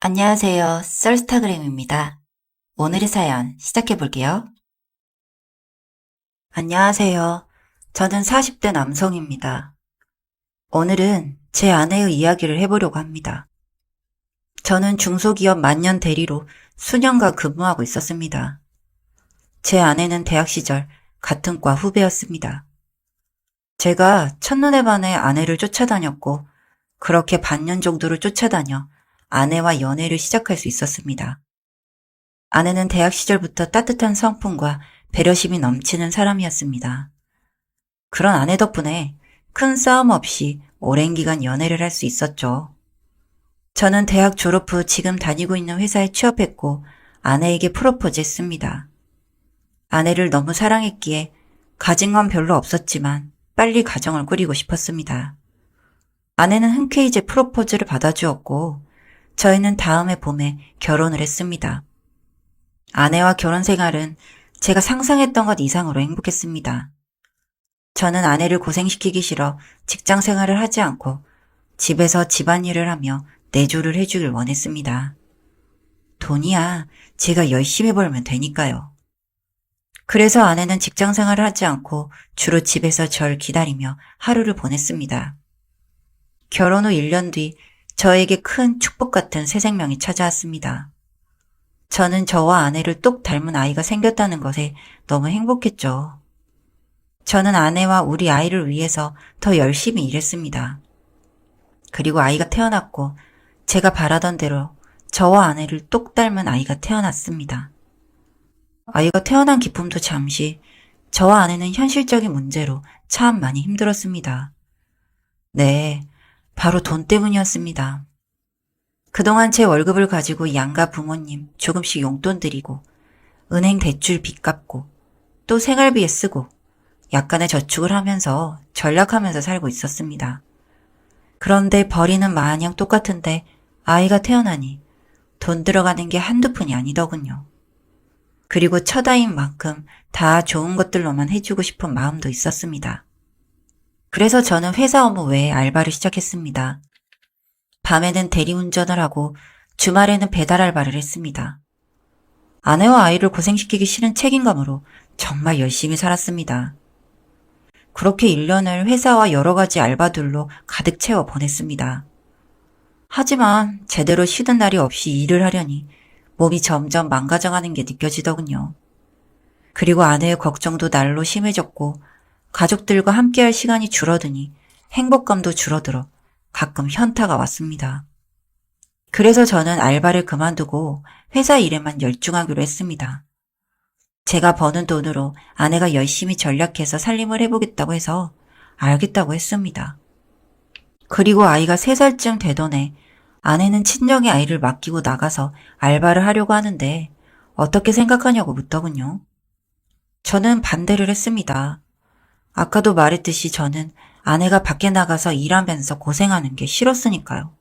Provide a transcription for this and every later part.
안녕하세요. 썰스타그램입니다. 오늘의 사연 시작해 볼게요. 안녕하세요. 저는 40대 남성입니다. 오늘은 제 아내의 이야기를 해보려고 합니다. 저는 중소기업 만년 대리로 수년간 근무하고 있었습니다. 제 아내는 대학 시절 같은 과 후배였습니다. 제가 첫눈에 반해 아내를 쫓아다녔고 그렇게 반년 정도를 쫓아다녀 아내와 연애를 시작할 수 있었습니다. 아내는 대학 시절부터 따뜻한 성품과 배려심이 넘치는 사람이었습니다. 그런 아내 덕분에 큰 싸움 없이 오랜 기간 연애를 할 수 있었죠. 저는 대학 졸업 후 지금 다니고 있는 회사에 취업했고 아내에게 프로포즈 했습니다. 아내를 너무 사랑했기에 가진 건 별로 없었지만 빨리 가정을 꾸리고 싶었습니다. 아내는 흔쾌히 제 프로포즈를 받아주었고 저희는 다음해 봄에 결혼을 했습니다. 아내와 결혼 생활은 제가 상상했던 것 이상으로 행복했습니다. 저는 아내를 고생시키기 싫어 직장 생활을 하지 않고 집에서 집안일을 하며 내조를 해주길 원했습니다. 돈이야 제가 열심히 벌면 되니까요. 그래서 아내는 직장 생활을 하지 않고 주로 집에서 절 기다리며 하루를 보냈습니다. 결혼 후 1년 뒤 저에게 큰 축복 같은 새 생명이 찾아왔습니다. 저는 저와 아내를 똑 닮은 아이가 생겼다는 것에 너무 행복했죠. 저는 아내와 우리 아이를 위해서 더 열심히 일했습니다. 그리고 아이가 태어났고 제가 바라던 대로 저와 아내를 똑 닮은 아이가 태어났습니다. 아이가 태어난 기쁨도 잠시, 저와 아내는 현실적인 문제로 참 많이 힘들었습니다. 네, 바로 돈 때문이었습니다. 그동안 제 월급을 가지고 양가 부모님 조금씩 용돈 드리고 은행 대출 빚 갚고 또 생활비에 쓰고 약간의 저축을 하면서 전략하면서 살고 있었습니다. 그런데 벌이는 마냥 똑같은데 아이가 태어나니 돈 들어가는 게 한두 푼이 아니더군요. 그리고 첫 아이인 만큼 다 좋은 것들로만 해주고 싶은 마음도 있었습니다. 그래서 저는 회사 업무 외에 알바를 시작했습니다. 밤에는 대리운전을 하고 주말에는 배달 알바를 했습니다. 아내와 아이를 고생시키기 싫은 책임감으로 정말 열심히 살았습니다. 그렇게 1년을 회사와 여러 가지 알바들로 가득 채워 보냈습니다. 하지만 제대로 쉬는 날이 없이 일을 하려니 몸이 점점 망가져가는 게 느껴지더군요. 그리고 아내의 걱정도 날로 심해졌고 가족들과 함께할 시간이 줄어드니 행복감도 줄어들어 가끔 현타가 왔습니다. 그래서 저는 알바를 그만두고 회사 일에만 열중하기로 했습니다. 제가 버는 돈으로 아내가 열심히 전략해서 살림을 해보겠다고 해서 알겠다고 했습니다. 그리고 아이가 3살쯤 되던 해 아내는 친정에 아이를 맡기고 나가서 알바를 하려고 하는데 어떻게 생각하냐고 묻더군요. 저는 반대를 했습니다. 아까도 말했듯이 저는 아내가 밖에 나가서 일하면서 고생하는 게 싫었으니까요.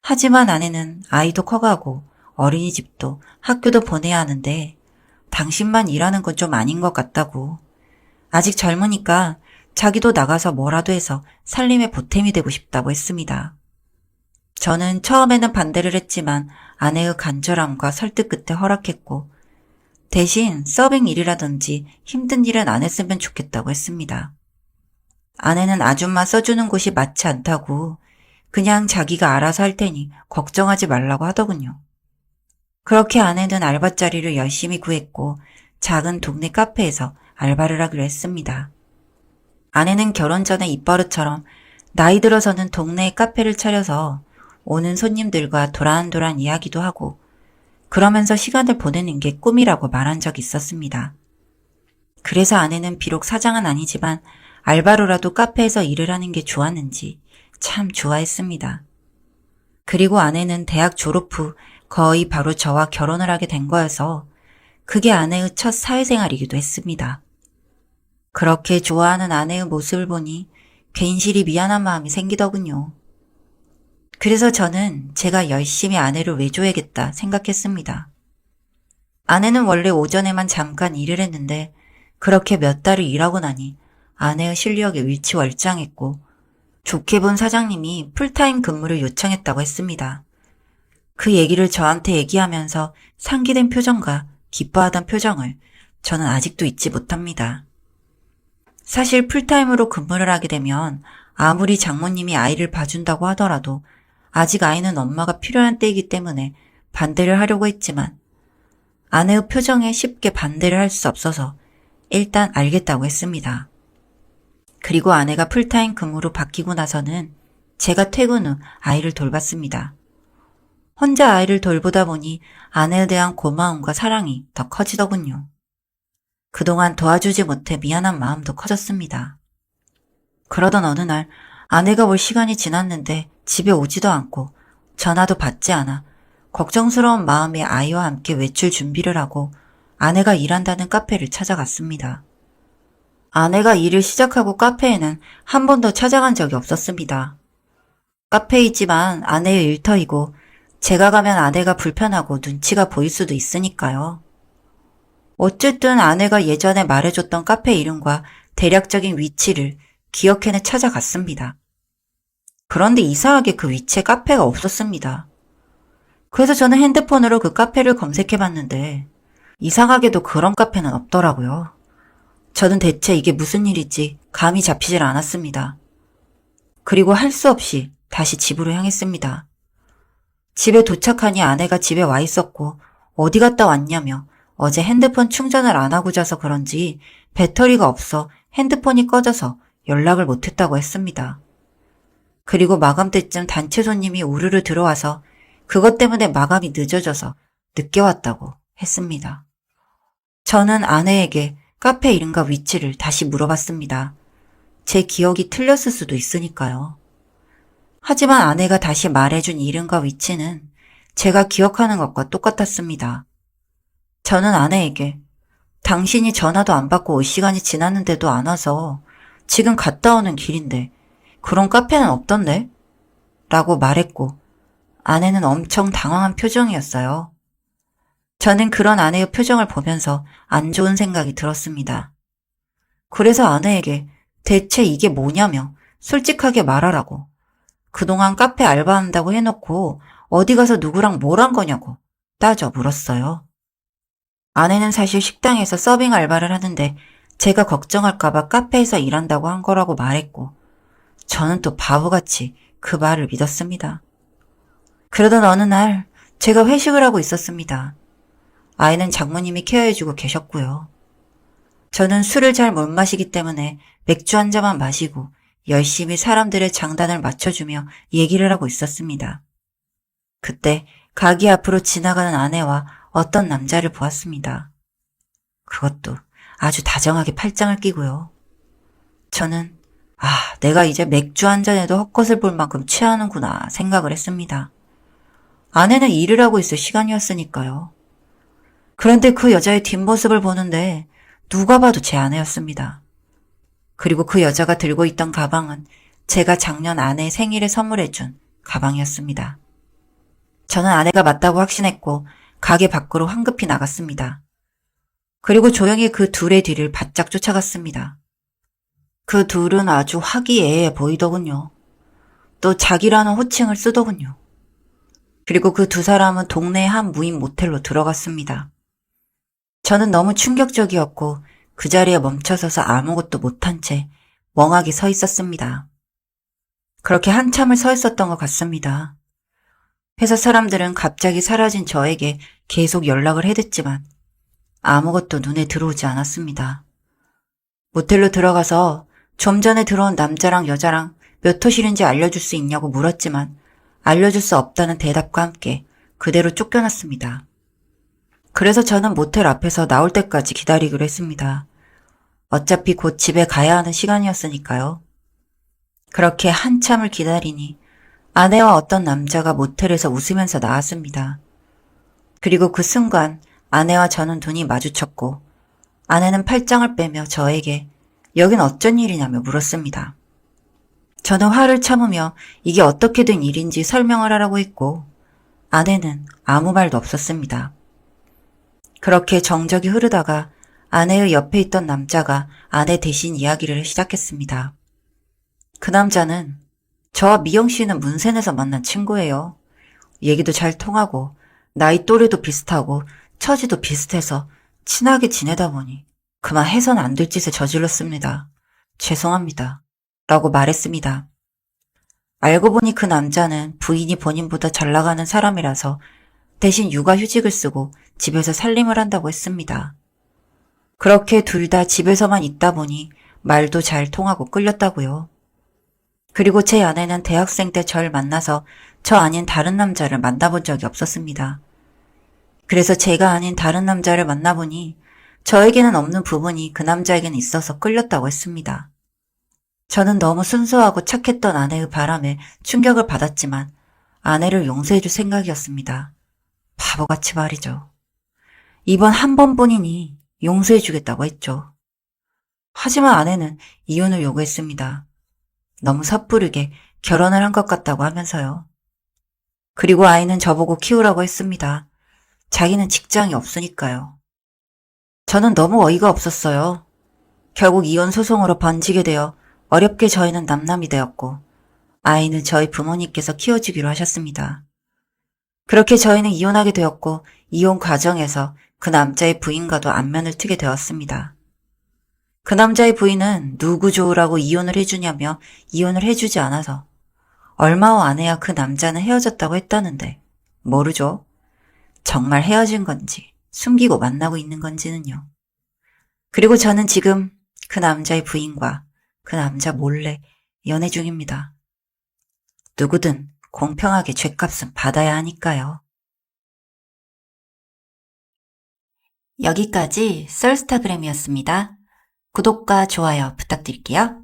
하지만 아내는 아이도 커가고 어린이집도 학교도 보내야 하는데 당신만 일하는 건 좀 아닌 것 같다고. 아직 젊으니까 자기도 나가서 뭐라도 해서 살림에 보탬이 되고 싶다고 했습니다. 저는 처음에는 반대를 했지만 아내의 간절함과 설득 끝에 허락했고 대신 서빙 일이라든지 힘든 일은 안 했으면 좋겠다고 했습니다. 아내는 아줌마 써주는 곳이 맞지 않다고 그냥 자기가 알아서 할 테니 걱정하지 말라고 하더군요. 그렇게 아내는 알바 자리를 열심히 구했고 작은 동네 카페에서 알바를 하기로 했습니다. 아내는 결혼 전에 입버릇처럼 나이 들어서는 동네에 카페를 차려서 오는 손님들과 도란도란 이야기도 하고 그러면서 시간을 보내는 게 꿈이라고 말한 적이 있었습니다. 그래서 아내는 비록 사장은 아니지만 알바로라도 카페에서 일을 하는 게 좋았는지 참 좋아했습니다. 그리고 아내는 대학 졸업 후 거의 바로 저와 결혼을 하게 된 거여서 그게 아내의 첫 사회생활이기도 했습니다. 그렇게 좋아하는 아내의 모습을 보니 괜시리 미안한 마음이 생기더군요. 그래서 저는 제가 열심히 아내를 외줘야겠다 생각했습니다. 아내는 원래 오전에만 잠깐 일을 했는데 그렇게 몇 달을 일하고 나니 아내의 실력이 일취월장했고 좋게 본 사장님이 풀타임 근무를 요청했다고 했습니다. 그 얘기를 저한테 얘기하면서 상기된 표정과 기뻐하던 표정을 저는 아직도 잊지 못합니다. 사실 풀타임으로 근무를 하게 되면 아무리 장모님이 아이를 봐준다고 하더라도 아직 아이는 엄마가 필요한 때이기 때문에 반대를 하려고 했지만 아내의 표정에 쉽게 반대를 할 수 없어서 일단 알겠다고 했습니다. 그리고 아내가 풀타임 근무로 바뀌고 나서는 제가 퇴근 후 아이를 돌봤습니다. 혼자 아이를 돌보다 보니 아내에 대한 고마움과 사랑이 더 커지더군요. 그동안 도와주지 못해 미안한 마음도 커졌습니다. 그러던 어느 날 아내가 올 시간이 지났는데 집에 오지도 않고 전화도 받지 않아 걱정스러운 마음에 아이와 함께 외출 준비를 하고 아내가 일한다는 카페를 찾아갔습니다. 아내가 일을 시작하고 카페에는 한 번도 찾아간 적이 없었습니다. 카페이지만 아내의 일터이고 제가 가면 아내가 불편하고 눈치가 보일 수도 있으니까요. 어쨌든 아내가 예전에 말해줬던 카페 이름과 대략적인 위치를 기억해내 찾아갔습니다. 그런데 이상하게 그 위치에 카페가 없었습니다. 그래서 저는 핸드폰으로 그 카페를 검색해봤는데 이상하게도 그런 카페는 없더라고요. 저는 대체 이게 무슨 일인지 감이 잡히질 않았습니다. 그리고 할 수 없이 다시 집으로 향했습니다. 집에 도착하니 아내가 집에 와 있었고 어디 갔다 왔냐며 어제 핸드폰 충전을 안 하고 자서 그런지 배터리가 없어 핸드폰이 꺼져서 연락을 못했다고 했습니다. 그리고 마감 때쯤 단체 손님이 우르르 들어와서 그것 때문에 마감이 늦어져서 늦게 왔다고 했습니다. 저는 아내에게 카페 이름과 위치를 다시 물어봤습니다. 제 기억이 틀렸을 수도 있으니까요. 하지만 아내가 다시 말해준 이름과 위치는 제가 기억하는 것과 똑같았습니다. 저는 아내에게 당신이 전화도 안 받고 올 시간이 지났는데도 안 와서 지금 갔다 오는 길인데 그런 카페는 없던데? 라고 말했고 아내는 엄청 당황한 표정이었어요. 저는 그런 아내의 표정을 보면서 안 좋은 생각이 들었습니다. 그래서 아내에게 대체 이게 뭐냐며 솔직하게 말하라고 그동안 카페 알바한다고 해놓고 어디 가서 누구랑 뭘 한 거냐고 따져 물었어요. 아내는 사실 식당에서 서빙 알바를 하는데 제가 걱정할까봐 카페에서 일한다고 한 거라고 말했고 저는 또 바보같이 그 말을 믿었습니다. 그러던 어느 날 제가 회식을 하고 있었습니다. 아이는 장모님이 케어해주고 계셨고요. 저는 술을 잘 못 마시기 때문에 맥주 한 잔만 마시고 열심히 사람들의 장단을 맞춰주며 얘기를 하고 있었습니다. 그때 가게 앞으로 지나가는 아내와 어떤 남자를 보았습니다. 그것도 아주 다정하게 팔짱을 끼고요. 저는 내가 이제 맥주 한 잔에도 헛것을 볼 만큼 취하는구나 생각을 했습니다. 아내는 일을 하고 있을 시간이었으니까요. 그런데 그 여자의 뒷모습을 보는데 누가 봐도 제 아내였습니다. 그리고 그 여자가 들고 있던 가방은 제가 작년 아내 생일에 선물해준 가방이었습니다. 저는 아내가 맞다고 확신했고 가게 밖으로 황급히 나갔습니다. 그리고 조용히 그 둘의 뒤를 바짝 쫓아갔습니다. 그 둘은 아주 화기애애 보이더군요. 또 자기라는 호칭을 쓰더군요. 그리고 그 두 사람은 동네의 한 무인 모텔로 들어갔습니다. 저는 너무 충격적이었고 그 자리에 멈춰서서 아무것도 못한 채 멍하게 서 있었습니다. 그렇게 한참을 서 있었던 것 같습니다. 회사 사람들은 갑자기 사라진 저에게 계속 연락을 해댔지만 아무것도 눈에 들어오지 않았습니다. 모텔로 들어가서 좀 전에 들어온 남자랑 여자랑 몇 호실인지 알려줄 수 있냐고 물었지만 알려줄 수 없다는 대답과 함께 그대로 쫓겨났습니다. 그래서 저는 모텔 앞에서 나올 때까지 기다리기로 했습니다. 어차피 곧 집에 가야 하는 시간이었으니까요. 그렇게 한참을 기다리니 아내와 어떤 남자가 모텔에서 웃으면서 나왔습니다. 그리고 그 순간 아내와 저는 눈이 마주쳤고 아내는 팔짱을 빼며 저에게 여긴 어쩐 일이냐며 물었습니다. 저는 화를 참으며 이게 어떻게 된 일인지 설명을 하라고 했고 아내는 아무 말도 없었습니다. 그렇게 정적이 흐르다가 아내의 옆에 있던 남자가 아내 대신 이야기를 시작했습니다. 그 남자는 저와 미영 씨는 문센에서 만난 친구예요. 얘기도 잘 통하고 나이 또래도 비슷하고 처지도 비슷해서 친하게 지내다 보니 그만 해선 안 될 짓을 저질렀습니다. 죄송합니다. 라고 말했습니다. 알고 보니 그 남자는 부인이 본인보다 잘 나가는 사람이라서 대신 육아휴직을 쓰고 집에서 살림을 한다고 했습니다. 그렇게 둘 다 집에서만 있다 보니 말도 잘 통하고 끌렸다고요. 그리고 제 아내는 대학생 때 절 만나서 저 아닌 다른 남자를 만나본 적이 없었습니다. 그래서 제가 아닌 다른 남자를 만나보니 저에게는 없는 부분이 그 남자에게는 있어서 끌렸다고 했습니다. 저는 너무 순수하고 착했던 아내의 바람에 충격을 받았지만 아내를 용서해줄 생각이었습니다. 바보같이 말이죠. 이번 한 번뿐이니 용서해주겠다고 했죠. 하지만 아내는 이혼을 요구했습니다. 너무 섣부르게 결혼을 한 것 같다고 하면서요. 그리고 아이는 저보고 키우라고 했습니다. 자기는 직장이 없으니까요. 저는 너무 어이가 없었어요. 결국 이혼 소송으로 번지게 되어 어렵게 저희는 남남이 되었고 아이는 저희 부모님께서 키워주기로 하셨습니다. 그렇게 저희는 이혼하게 되었고 이혼 과정에서 그 남자의 부인과도 안면을 트게 되었습니다. 그 남자의 부인은 누구 좋으라고 이혼을 해주냐며 이혼을 해주지 않아서 얼마 후 아내와 그 남자는 헤어졌다고 했다는데 모르죠. 정말 헤어진 건지 숨기고 만나고 있는 건지는요. 그리고 저는 지금 그 남자의 부인과 그 남자 몰래 연애 중입니다. 누구든 공평하게 죗값은 받아야 하니까요. 여기까지 썰스타그램이었습니다. 구독과 좋아요 부탁드릴게요.